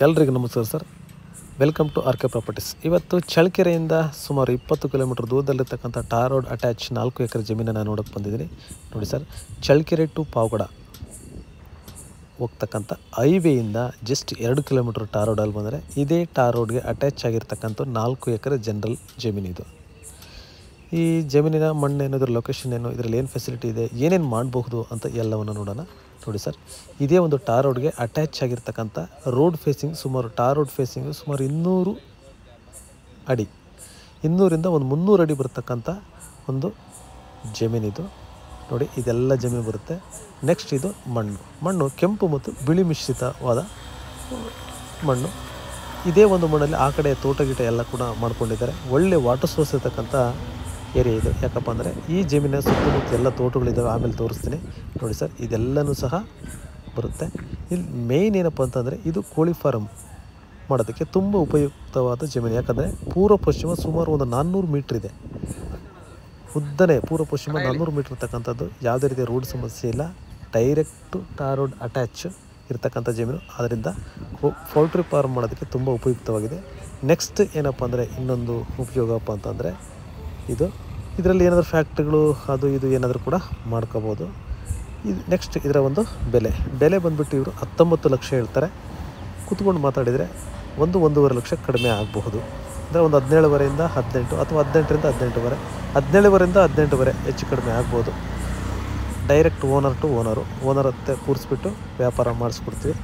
ಎಲ್ರಿಗೂ ನಮಸ್ಕಾರ sir. Welcome to R K properties. ಇವತ್ತು ಚಳ್ಳಕೆರೆಯಿಂದ ಸುಮಾರು 20 ಕಿಲೋಮೀಟರ್ ದೂರದಲ್ಲಿರ್ತಕ್ಕಂಥ ಟಾರ್ ರೋಡ್ ಅಟ್ಯಾಚ್ 4 ಎಕರೆ ಜಮೀನನ್ನು ನೋಡೋಕ್ಕೆ ಬಂದಿದ್ದೀನಿ. ನೋಡಿ ಸರ್, ಚಳ್ಳಕೆರೆ ಟು ಪಾವಗಡ ಹೋಗ್ತಕ್ಕಂಥ ಹೈವೇಯಿಂದ ಜಸ್ಟ್ 2 ಕಿಲೋಮೀಟರ್ ಟಾರ್ ರೋಡಲ್ಲಿ ಬಂದರೆ ಇದೇ ಟಾರ್ ರೋಡ್ಗೆ ಅಟ್ಯಾಚ್ ಆಗಿರ್ತಕ್ಕಂಥ 4 ಎಕರೆ ಜನರಲ್ ಜಮೀನಿದು. ಈ ಜಮೀನಿನ ಮಣ್ಣೇನು, ಇದರ ಲೊಕೇಶನ್ ಏನು, ಇದರಲ್ಲಿ ಏನು ಫೆಸಿಲಿಟಿ ಇದೆ, ಏನೇನು ಮಾಡಬಹುದು ಅಂತ ಎಲ್ಲವನ್ನು ನೋಡೋಣ. ನೋಡಿ ಸರ್, ಇದೇ ಒಂದು ಟಾರ್ ರೋಡ್ಗೆ ಅಟ್ಯಾಚ್ ಆಗಿರ್ತಕ್ಕಂಥ road facing tar road facing ಸುಮಾರು 200 ಅಡಿ, 200ರಿಂದ ಒಂದು 300 ಅಡಿ ಬರ್ತಕ್ಕಂಥ ಒಂದು ಜಮೀನಿದು. ನೋಡಿ, ಇದೆಲ್ಲ ಜಮೀನು ಬರುತ್ತೆ. ನೆಕ್ಸ್ಟ್ ಇದು ಮಣ್ಣು ಕೆಂಪು ಮತ್ತು ಬಿಳಿ ಮಿಶ್ರಿತವಾದ ಮಣ್ಣು. ಇದೇ ಒಂದು ಮಣ್ಣಲ್ಲಿ ಆ ಕಡೆ ತೋಟ ಗೀಟ ಎಲ್ಲ ಕೂಡ ಮಾಡ್ಕೊಂಡಿದ್ದಾರೆ. ಒಳ್ಳೆ ವಾಟರ್ ಸೋರ್ಸ್ ಇರ್ತಕ್ಕಂಥ ಏರಿಯಾ ಇದು. ಯಾಕಪ್ಪ ಅಂದರೆ ಈ ಜಮೀನಿನ ಸುತ್ತಮುತ್ತ ಎಲ್ಲ ತೋಟಗಳಿದ್ದಾವೆ, ಆಮೇಲೆ ತೋರಿಸ್ತೀನಿ. ನೋಡಿ ಸರ್, ಇದೆಲ್ಲನೂ ಸಹ ಬರುತ್ತೆ. ಇಲ್ಲಿ ಮೇಯ್ನ್ ಏನಪ್ಪ ಅಂತಂದರೆ ಇದು ಕೋಳಿ ಫಾರಮ್ ಮಾಡೋದಕ್ಕೆ ತುಂಬ ಉಪಯುಕ್ತವಾದ ಜಮೀನು. ಯಾಕಂದರೆ ಪೂರ್ವ ಪಶ್ಚಿಮ ಸುಮಾರು ಒಂದು 400 ಮೀಟ್ರ್ ಇದೆ. ಉದ್ದನೆ ಪೂರ್ವ ಪಶ್ಚಿಮ 400 ಮೀಟ್ರ್ ಇರ್ತಕ್ಕಂಥದ್ದು. ಯಾವುದೇ ರೀತಿಯ ರೋಡ್ ಸಮಸ್ಯೆ ಇಲ್ಲ. ಡೈರೆಕ್ಟು ಟಾರ್ ರೋಡ್ ಅಟ್ಯಾಚ್ ಇರ್ತಕ್ಕಂಥ ಜಮೀನು. ಆದ್ದರಿಂದ ಪೌಲ್ಟ್ರಿ ಫಾರ್ಮ್ ಮಾಡೋದಕ್ಕೆ ತುಂಬ ಉಪಯುಕ್ತವಾಗಿದೆ. ನೆಕ್ಸ್ಟ್ ಏನಪ್ಪ ಅಂದರೆ ಇನ್ನೊಂದು ಉಪಯೋಗಪ್ಪ ಅಂತಂದರೆ ಇದರಲ್ಲಿ ಏನಾದರೂ ಫ್ಯಾಕ್ಟ್ರಿಗಳು ಅದು ಇದು ಏನಾದರೂ ಕೂಡ ಮಾಡ್ಕೋಬೋದು. ಇದು ನೆಕ್ಸ್ಟ್ ಇದರ ಒಂದು ಬೆಲೆ ಬಂದುಬಿಟ್ಟು ಇವರು 19 ಲಕ್ಷ ಹೇಳ್ತಾರೆ. ಕೂತ್ಕೊಂಡು ಮಾತಾಡಿದರೆ 1-1.5 ಲಕ್ಷ ಕಡಿಮೆ ಆಗಬಹುದು. ಅಂದರೆ ಒಂದು 17ವರೆಯಿಂದ 18 ಅಥವಾ 18ರಿಂದ 18ವರೆ, 17ವರೆಯಿಂದ 18ವರೆ ಹೆಚ್ಚು ಕಡಿಮೆ ಆಗ್ಬೋದು. ಡೈರೆಕ್ಟ್ ಓನರ್ ಟು ಓನರ್ ಹತ್ತೆ ಕೂರಿಸ್ಬಿಟ್ಟು ವ್ಯಾಪಾರ ಮಾಡಿಸ್ಕೊಡ್ತೀವಿ.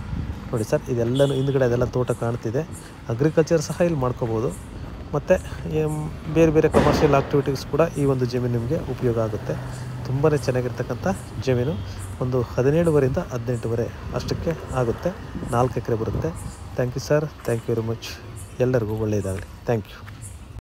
ನೋಡಿ ಸರ್, ಇದೆಲ್ಲನೂ ಹಿಂದ್ಗಡೆ ಅದೆಲ್ಲ ತೋಟ ಕಾಣ್ತಿದೆ. ಅಗ್ರಿಕಲ್ಚರ್ ಸಹ ಇಲ್ಲಿ ಮಾಡ್ಕೋಬೋದು. ಮತ್ತು ಬೇರೆ ಬೇರೆ ಕಮರ್ಷಿಯಲ್ ಆಕ್ಟಿವಿಟೀಸ್ ಕೂಡ ಈ ಒಂದು ಜಮೀನು ನಿಮಗೆ ಉಪಯೋಗ ಆಗುತ್ತೆ. ತುಂಬಾ ಚೆನ್ನಾಗಿರ್ತಕ್ಕಂಥ ಜಮೀನು. ಒಂದು 17ವರೆಯಿಂದ 18ವರೆ ಅಷ್ಟಕ್ಕೆ ಆಗುತ್ತೆ. 4 ಎಕರೆ ಬರುತ್ತೆ. Thank you sir, thank you very much. ಎಲ್ಲರಿಗೂ ಒಳ್ಳೆಯದಾಗಲಿ. Thank you.